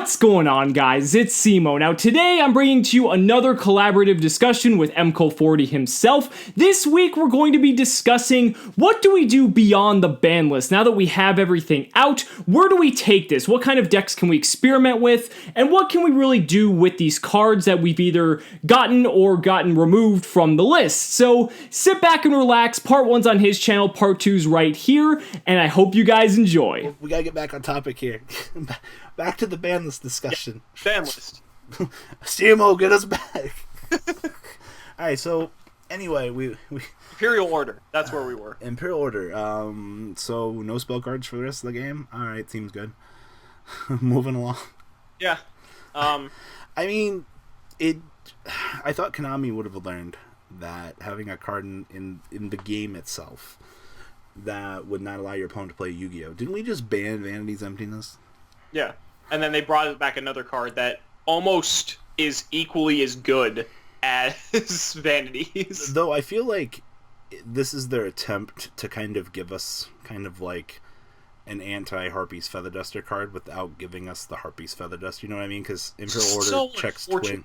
What's going on, guys? It's Cimo. Now today I'm bringing to you another collaborative discussion with Mkohl40 himself. This week we're going to be discussing what do we do beyond the ban list. Now that we have everything out, where do we take this? What kind of decks can we experiment with? And what can we really do with these cards that we've either gotten or gotten removed from the list? So sit back and relax. Part 1's on his channel, Part 2's right here, and I hope you guys enjoy. We gotta get back on topic here. Back to the Banlist discussion. Yeah, Banlist. Cimo, get us back. Alright, so anyway, we Imperial Order. That's where we were. Imperial Order. So no spell cards for the rest of the game. Alright, seems good. Moving along. Yeah. I mean, I thought Konami would have learned that having a card in the game itself that would not allow your opponent to play Yu-Gi-Oh! Didn't we just ban Vanity's Emptiness? Yeah. And then they brought back another card that almost is equally as good as Vanity's. Though I feel like this is their attempt to kind of give us kind of like an anti-Harpies Feather Duster card without giving us the Harpies Feather Duster. You know what I mean? Because Imperial Order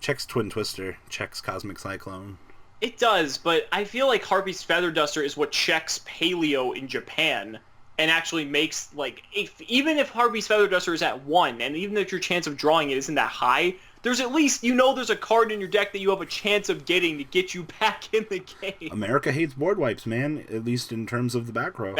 checks Twin Twister, checks Cosmic Cyclone. It does, but I feel like Harpies Feather Duster is what checks Paleo in Japan and actually makes, like, even if Harpies Feather Duster is at 1, and even if your chance of drawing it isn't that high, there's at least, there's a card in your deck that you have a chance of getting to get you back in the game. America hates board wipes, man, at least in terms of the back row.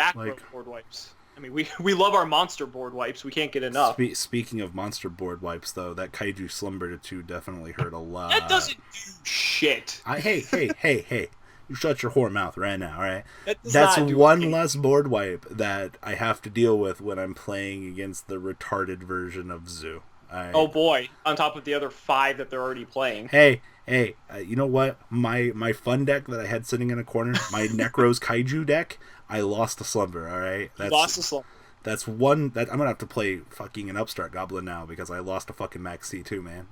Board wipes. I mean, we love our monster board wipes. We can't get enough. Speaking of monster board wipes, though, that Kaiju Slumber 2 definitely hurt a lot. That doesn't do shit. Hey. You shut your whore mouth right now, alright? That's one less board wipe that I have to deal with when I'm playing against the retarded version of Zoo. Right? Oh boy, on top of the other 5 that they're already playing. Hey, you know what? My fun deck that I had sitting in a corner, my Necros Kaiju deck, I lost a Slumber, alright? Lost a Slumber. That's one that I'm gonna have to play fucking an Upstart Goblin now because I lost a fucking Max C too, man.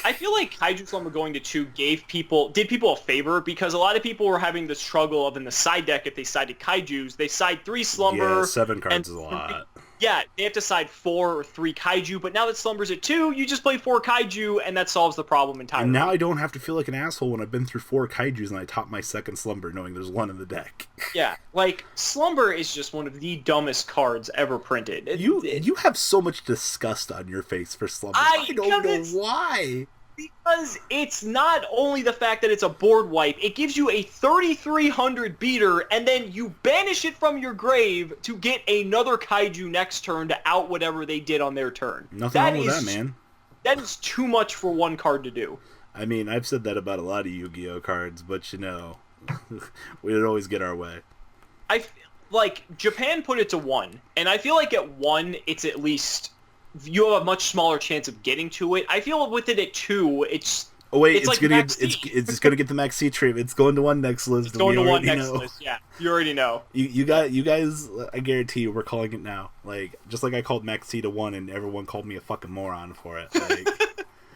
I feel like Kaiju Slumber going to 2 did people a favor because a lot of people were having the struggle of in the side deck if they sided Kaijus, they side 3 Slumber. Yeah, 7 cards is a lot. Yeah, they have to side 4 or 3 Kaiju, but now that Slumber's at 2, you just play 4 Kaiju, and that solves the problem entirely. And now I don't have to feel like an asshole when I've been through 4 Kaijus and I top my second Slumber knowing there's 1 in the deck. Yeah, like, Slumber is just one of the dumbest cards ever printed. You have so much disgust on your face for Slumber. I don't know why. Because it's not only the fact that it's a board wipe, it gives you a 3,300 beater, and then you banish it from your grave to get another Kaiju next turn to out whatever they did on their turn. Nothing wrong with that, man. That is too much for one card to do. I mean, I've said that about a lot of Yu-Gi-Oh cards, but we would always get our way. I feel like Japan put it to 1, and I feel like at 1, it's at least... you have a much smaller chance of getting to it. I feel with it at 2, it's... Oh wait, it's like gonna get the Max C treatment. It's going to 1 next list. It's going to 1 next list. Yeah, you already know. You guys. I guarantee you, we're calling it now. Like just like I called Max C to 1, and everyone called me a fucking moron for it. Like,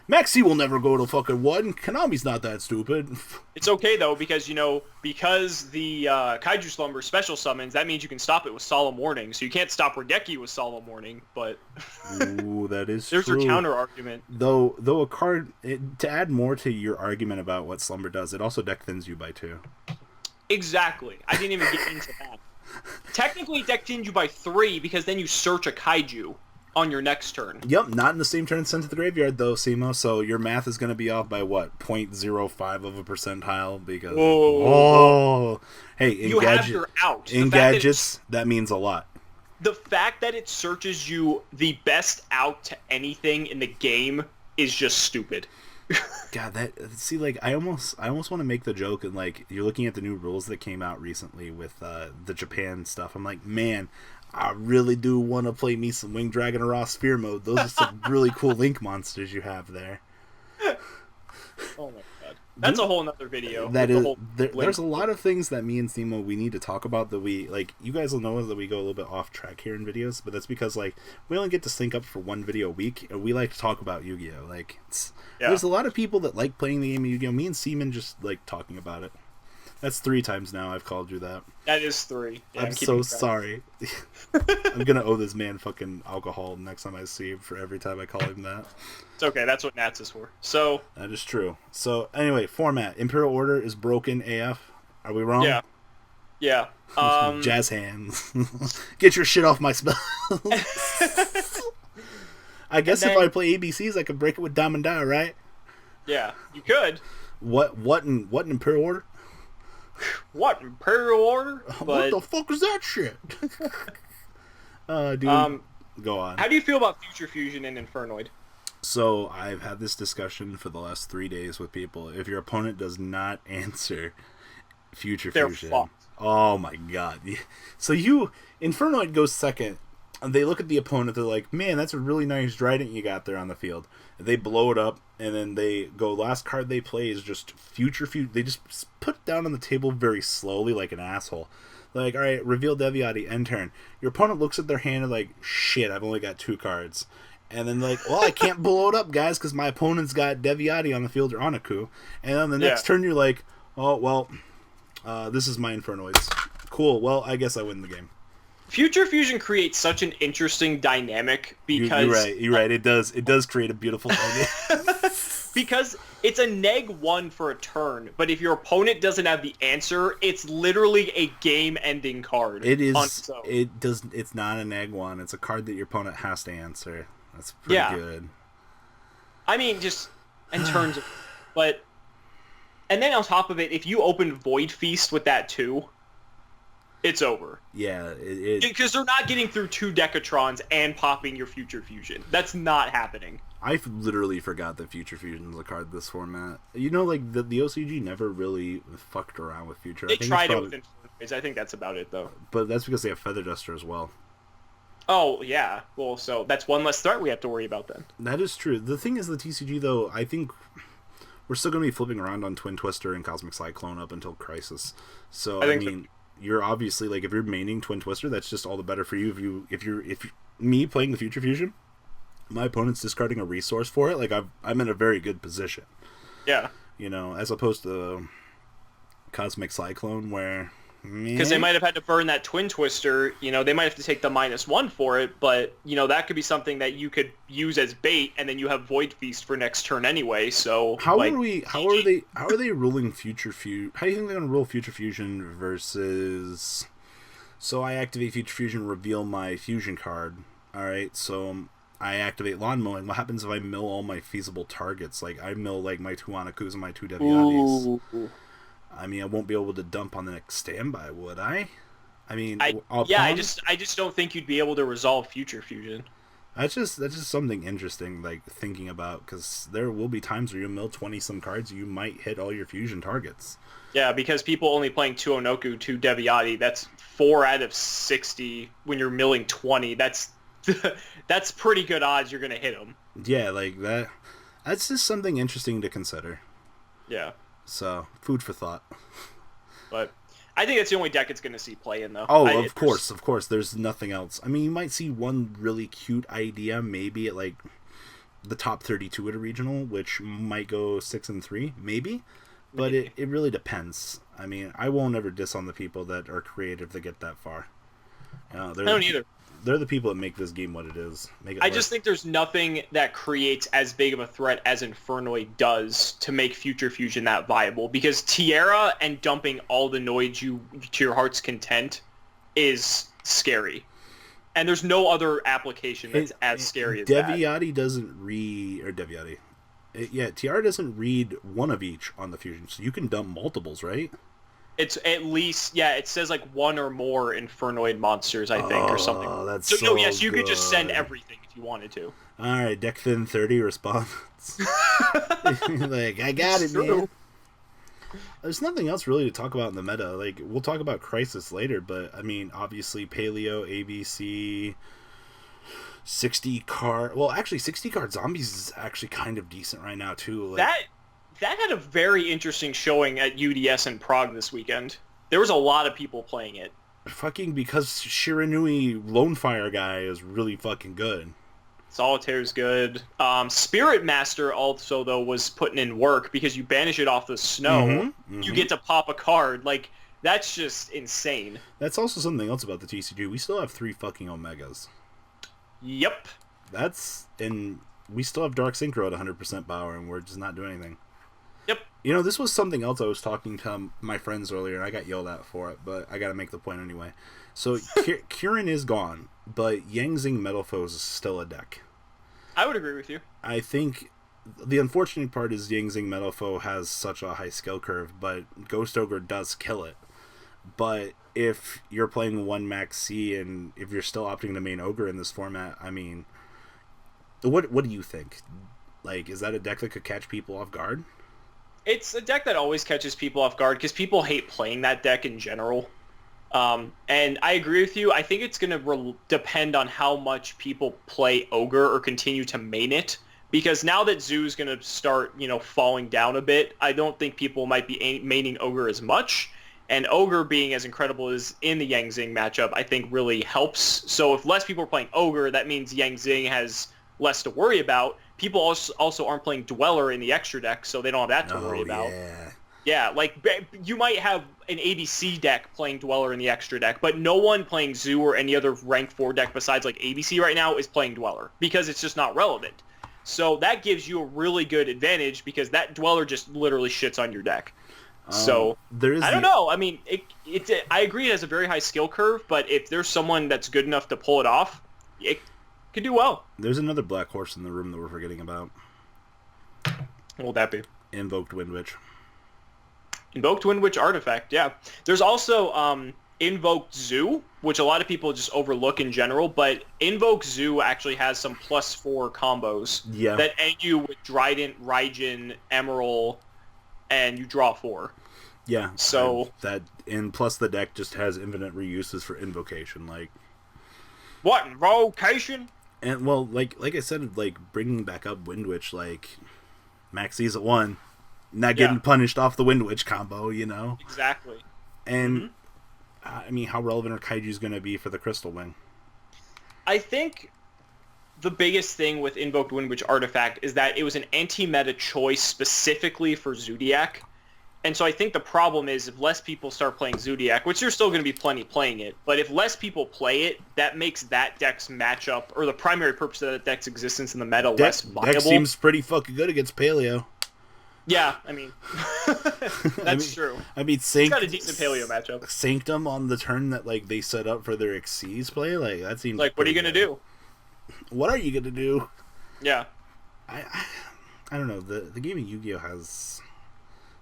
Max C will never go to fucking 1. Konami's not that stupid. It's okay though because because the Kaiju Slumber special summons, that means you can stop it with Solemn Warning. So you can't stop Regeki with Solemn Warning, but ooh, that is there's true. your counter argument. Though a card to add more to your argument about what Slumber does, it also deck thins you by 2. Exactly. I didn't even get into that. Technically, deck thins you by 3 because then you search a Kaiju on your next turn. Yep, not in the same turn sent to the graveyard though, Cimo. So your math is going to be off by what, 0.05 of a percentile? Because hey, you have your out. In gadgets, that means a lot. The fact that it searches you the best out to anything in the game is just stupid. God, I almost want to make the joke and like you're looking at the new rules that came out recently with the Japan stuff. I'm like, man, I really do want to play me some Winged Dragon or Raw Sphere mode. Those are some really cool Link monsters you have there. Oh my god. That's a whole nother video. There's a lot of things that me and Cimo we need to talk about that we, like, you guys will know that we go a little bit off track here in videos, but that's because, like, we only get to sync up for 1 video a week, and we like to talk about Yu-Gi-Oh! Like, there's a lot of people that like playing the game of Yu-Gi-Oh! Me and Seaman just like talking about it. That's 3 times now I've called you that. That is 3. Yeah, I'm so sorry. I'm gonna owe this man fucking alcohol next time I see him for every time I call him that. It's okay. That's what Nats is for. So that is true. So anyway, format. Imperial Order is broken AF. Are we wrong? Yeah. Yeah. Jazz hands. Get your shit off my spell. I guess if I play ABCs, I could break it with Dom and Da, right? Yeah, you could. What in Imperial Order? What Imperial Order? What the fuck is that shit? Dude, go on. How do you feel about Future Fusion and Infernoid? So I've had this discussion for the last 3 days with people. If your opponent does not answer Future Fusion, fucked. Oh my god. So Infernoid goes second. And they look at the opponent, they're like, man, that's a really nice Trident you got there on the field. And they blow it up, and then they go, last card they play is just Future Fusion. They just put it down on the table very slowly, like an asshole. Like, alright, reveal Deviati, end turn. Your opponent looks at their hand and like, shit, I've only got 2 cards. And then like, well, I can't blow it up, guys, because my opponent's got Deviati on the field or Anaku. And on the next turn, you're like, oh, well, this is my Infernoids. Cool, well, I guess I win the game. Future Fusion creates such an interesting dynamic because you're right. It does create a beautiful dynamic. Because it's a -1 for a turn, but if your opponent doesn't have the answer, it's literally a game-ending card. It is. It's not a -1. It's a card that your opponent has to answer. That's pretty good. I mean, just in terms of, but, and then on top of it, if you open Void Feast with that too, it's over. Yeah, because they're not getting through 2 Decatrons and popping your Future Fusion. That's not happening. I literally forgot that Future Fusion is a card this format. You know, like the OCG never really fucked around with Future. They tried it with Infernoids. I think that's about it though. But that's because they have Feather Duster as well. Oh yeah, well, so that's one less threat we have to worry about then. That is true. The thing is, the TCG though, I think we're still going to be flipping around on Twin Twister and Cosmic Cyclone up until Crisis. So I mean. You're obviously, like, if you're maining Twin Twister, that's just all the better for you. If me playing the Future Fusion, my opponent's discarding a resource for it, like, I'm in a very good position. Yeah. You know, as opposed to Cosmic Cyclone, where... Because they might have had to burn that Twin Twister, you know, they might have to take the -1 for it, but, you know, that could be something that you could use as bait, and then you have Void Feast for next turn anyway, so... How are they ruling Future Fusion? How do you think they're going to rule Future Fusion versus... So I activate Future Fusion, reveal my Fusion card, alright, so I activate Lawn Mowing. What happens if I mill all my feasible targets? Like, I mill, like, my 2 Anakus and my 2 Deviatis. Ooh. I mean, I won't be able to dump on the next standby, would I? I mean, I just don't think you'd be able to resolve Future Fusion. That's just something interesting, like, thinking about, because there will be times where you mill 20-some cards, you might hit all your fusion targets. Yeah, because people only playing 2 Onoku, 2 Deviati, that's 4 out of 60 when you're milling 20. That's pretty good odds you're going to hit them. Yeah, like, that's just something interesting to consider. Yeah. So, food for thought. But I think it's the only deck it's going to see play in, though. Oh, of course. There's nothing else. I mean, you might see one really cute idea, maybe at, like, the top 32 at a regional, which might go 6-3, maybe. But it really depends. I mean, I won't ever diss on the people that are creative that get that far. I don't either. They're the people that make this game what it is. I just think there's nothing that creates as big of a threat as Infernoid does to make Future Fusion that viable. Because Tierra and dumping all the Noids to your heart's content is scary. And there's no other application that's as scary as Deviati doesn't read... Or Deviati. Tierra doesn't read one of each on the Fusion. So you can dump multiples, right? It's at least, it says like 1 or more Infernoid monsters, I think, or something. Oh, that's so yes, you could just send everything if you wanted to. Alright, Deck Thin 30 response. Like, I got it, man. There's nothing else really to talk about in the meta. Like, we'll talk about Crisis later, but, I mean, obviously, Paleo, ABC, 60 card... Well, actually, 60 card Zombies is actually kind of decent right now, too. Like, That had a very interesting showing at UDS in Prague this weekend. There was a lot of people playing it. Fucking because Shiranui Lone Fire guy is really fucking good. Solitaire's good. Spirit Master also, though, was putting in work because you banish it off the snow. You get to pop a card. Like, that's just insane. That's also something else about the TCG. We still have 3 fucking Omegas. Yep. And we still have Dark Synchro at 100% power, and we're just not doing anything. Yep. You know, this was something else I was talking to my friends earlier, and I got yelled at for it, but I gotta make the point anyway. So, Kieran is gone, but Yangzing Metalfoes is still a deck. I would agree with you. I think the unfortunate part is Yangzing Metalfoe has such a high skill curve, but Ghost Ogre does kill it. But if you're playing 1 Max C, and if you're still opting to main Ogre in this format, I mean, what do you think? Like, is that a deck that could catch people off guard? It's a deck that always catches people off guard because people hate playing that deck in general. And I agree with you. I think it's going to depend on how much people play Ogre or continue to main it. Because now that Zoo's going to start, falling down a bit, I don't think people might be maining Ogre as much. And Ogre being as incredible as in the Yang Zing matchup, I think really helps. So if less people are playing Ogre, that means Yang Zing has less to worry about. People also aren't playing Dweller in the extra deck, so they don't have that to worry about. Yeah. Yeah, like, you might have an ABC deck playing Dweller in the extra deck, but no one playing Zoo or any other rank 4 deck besides, like, ABC right now is playing Dweller, because it's just not relevant. So that gives you a really good advantage, because that Dweller just literally shits on your deck. So, I don't know. I mean, I agree it has a very high skill curve, but if there's someone that's good enough to pull it off, it could do well. There's another black horse in the room that we're forgetting about. What will that be? Invoked Windwitch. Invoked Windwitch Artifact, yeah. There's also Invoked Zoo, which a lot of people just overlook in general, but Invoked Zoo actually has some +4 combos that end you with Drident, Raijin, Emerald, and you draw 4. Yeah. So and plus the deck just has infinite reuses for invocation, like. What, invocation? And well, like I said, like bringing back up Windwitch, like Maxie's at 1, not getting punished off the Windwitch combo, Exactly. And I mean, how relevant are Kaiju's going to be for the Crystal Wing? I think the biggest thing with Invoked Windwitch Artifact is that it was an anti-meta choice specifically for Zodiac. And so I think the problem is if less people start playing Zodiac, which there's still going to be plenty playing it, but if less people play it, that makes that deck's matchup, or the primary purpose of that deck's existence in the meta less viable. Deck seems pretty fucking good against Paleo. Yeah, I mean, that's true. I mean, it's got a decent Paleo matchup. Sanctum on the turn that like they set up for their Xyz play, like that seems like, what are you going to do? What are you going to do? Yeah. I don't know. The game of Yu-Gi-Oh! Has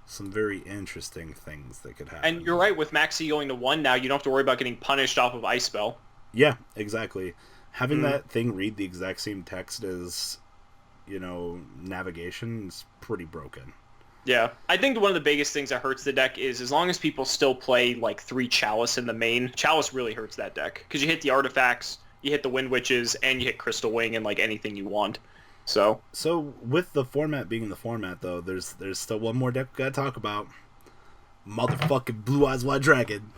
some very interesting things that could happen. And you're right, with Maxi going to 1 now, you don't have to worry about getting punished off of Ice Spell. Yeah, exactly. Having that thing read the exact same text as, navigation is pretty broken. Yeah. I think one of the biggest things that hurts the deck is as long as people still play, like, 3 Chalice in the main, Chalice really hurts that deck. Because you hit the artifacts, you hit the Wind Witches, and you hit Crystal Wing and, like, anything you want. So with the format being the format, though, there's still one more deck we gotta talk about. Motherfucking Blue Eyes White Dragon.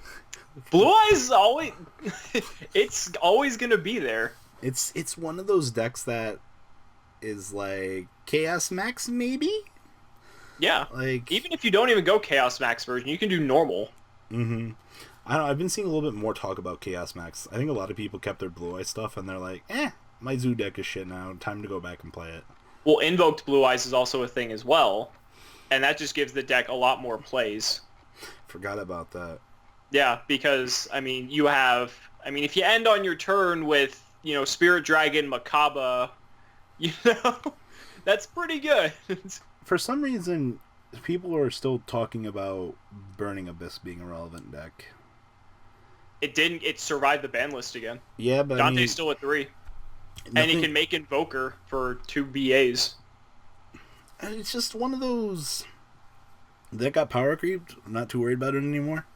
Blue Eyes is always it's always gonna be there. It's one of those decks that is like Chaos Max, maybe. Yeah, like even if you don't even go Chaos Max version, you can do normal. Mm-hmm. I don't know, I've been seeing a little bit more talk about Chaos Max. I think a lot of people kept their Blue Eye stuff, and they're like, my Zoo deck is shit now. Time to go back and play it. Well, Invoked Blue Eyes is also a thing as well, and that just gives the deck a lot more plays. Forgot about that. Yeah, because, if you end on your turn with, Spirit Dragon, Makaba, that's pretty good. For some reason, people are still talking about Burning Abyss being a relevant deck. It survived the ban list again. Yeah, but Dante's still at 3. And he can make Invoker for 2 BAs. And it's just one of those that got power creeped. I'm not too worried about it anymore.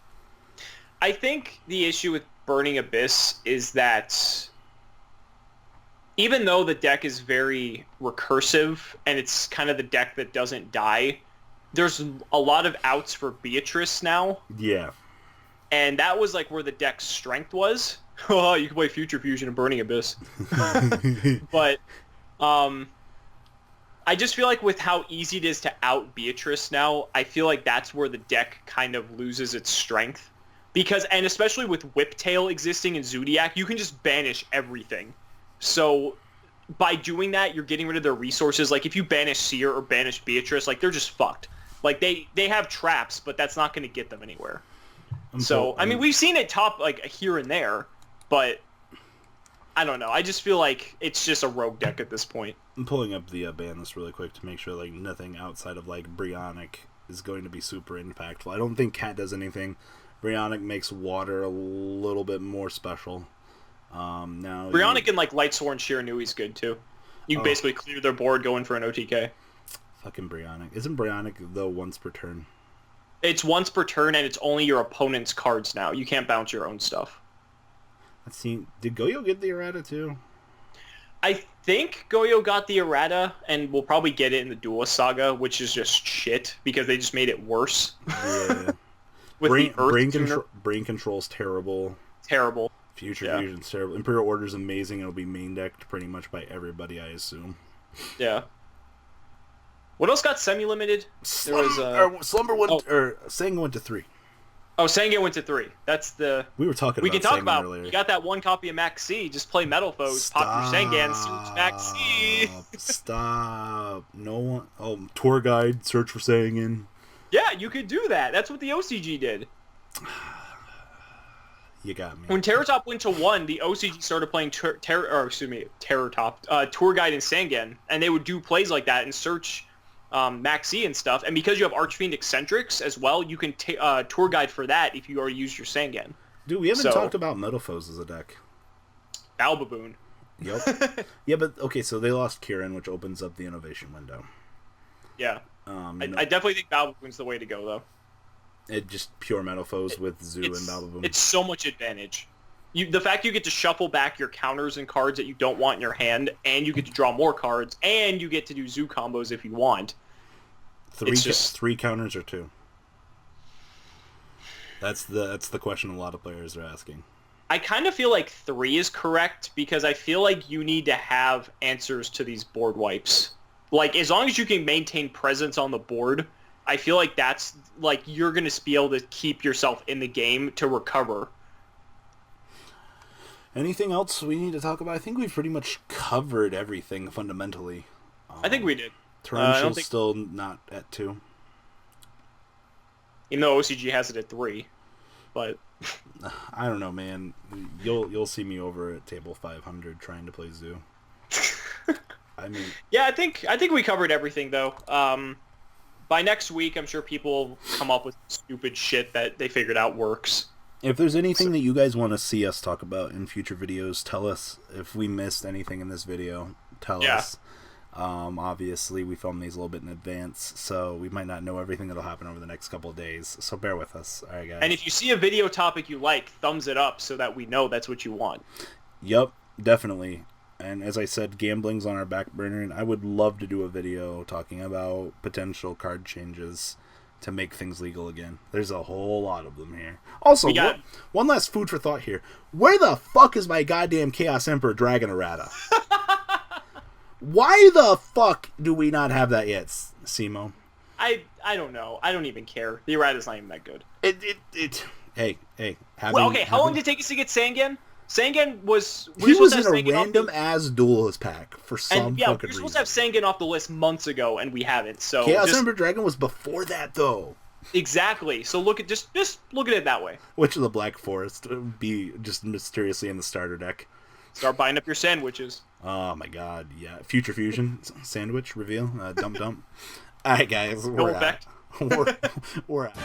I think the issue with Burning Abyss is that even though the deck is very recursive and it's kind of the deck that doesn't die, there's a lot of outs for Beatrice now. Yeah. And that was like where the deck's strength was. Oh, you can play Future Fusion and Burning Abyss. But I just feel like with how easy it is to out Beatrice now, I feel like that's where the deck kind of loses its strength. Because, and especially with Whiptail existing in Zodiac, you can just banish everything. So by doing that, you're getting rid of their resources. Like if you banish Seer or banish Beatrice, like they're just fucked. Like they have traps, but that's not going to get them anywhere. So, I mean, we've seen it top like here and there, but I don't know. I just feel like it's just a rogue deck at this point. I'm pulling up the ban list really quick to make sure like nothing outside of like Brionic is going to be super impactful. I don't think Cat does anything. Brionic makes water a little bit more special. Now Brionic and like Lightsworn Shiranui is good too. You can basically clear their board going for an OTK. Fucking Brionic. Isn't Brionic though once per turn? It's once per turn and it's only your opponent's cards now. You can't bounce your own stuff. Let's see. Did Goyo get the errata too? I think Goyo got the errata, and we'll probably get it in the Duelist Saga, which is just shit because they just made it worse. Yeah. With brain control's terrible. Terrible. Future Fusion's terrible. Imperial Order's amazing. It'll be main decked pretty much by everybody, I assume. Yeah. What else got semi-limited? Slumber went or Sang went to 3. Oh, Sangan went to 3. That's the... We were talking. We can talk about. Earlier. You got that one copy of Max C. Just play Metal Foes. Pop your Sangan. Search Max C. Stop. No one. Oh, tour guide. Search for Sangan. Yeah, you could do that. That's what the OCG did. You got me. When Terror Top went to 1, the OCG started playing Terror Top, Tour Guide and Sangan, and they would do plays like that and search Maxi and stuff. And because you have Archfiend Eccentrics as well, you can Tour Guide for that if you already used your Sangan. Dude, we haven't talked about Metal Foes as a deck. Albaboon. Yep. Yeah, but okay, so they lost Kieran, which opens up the innovation window. Yeah. I definitely think Balbaboon's the way to go, though. It just pure Metal Foes with Zoo and Balbaboon. It's so much advantage. The fact you get to shuffle back your counters and cards that you don't want in your hand, and you get to draw more cards, and you get to do Zoo combos if you want. Three counters or 2? That's the question a lot of players are asking. I kind of feel like 3 is correct because I feel like you need to have answers to these board wipes. Like, as long as you can maintain presence on the board, I feel like that's, like, you're going to be able to keep yourself in the game to recover. Anything else we need to talk about? I think we've pretty much covered everything fundamentally. I think we did. Torrential's still not at 2. Even though OCG has it at 3. But I don't know, man. You'll see me over at table 500 trying to play Zoo. I mean, yeah, I think we covered everything though. By next week, I'm sure people will come up with stupid shit that they figured out works. If there's anything that you guys want to see us talk about in future videos, tell us. If we missed anything in this video, tell us. Obviously, we film these a little bit in advance, so we might not know everything that'll happen over the next couple of days. So bear with us. All right, guys. And if you see a video topic you like, thumbs it up so that we know that's what you want. Yep, definitely. And as I said, gambling's on our back burner, and I would love to do a video talking about potential card changes to make things legal again. There's a whole lot of them here. Also, one last food for thought here. Where the fuck is my goddamn Chaos Emperor Dragon Errata? Why the fuck do we not have that yet, Simo? I don't know. I don't even care. The errata's not even that good. Hey. How long did it take us to get Sangan? Sangan was... He was in a random-ass Duelist pack for some fucking reason. We were supposed to have Sangan off the list months ago, and we haven't, so... Chaos Emperor Dragon was before that, though. Exactly. So look at just look at it that way. Which of the Black Forest would be just mysteriously in the starter deck? Start buying up your sandwiches. Oh my god, yeah. Future Fusion sandwich reveal. Dump. Alright guys, we're out. We're out.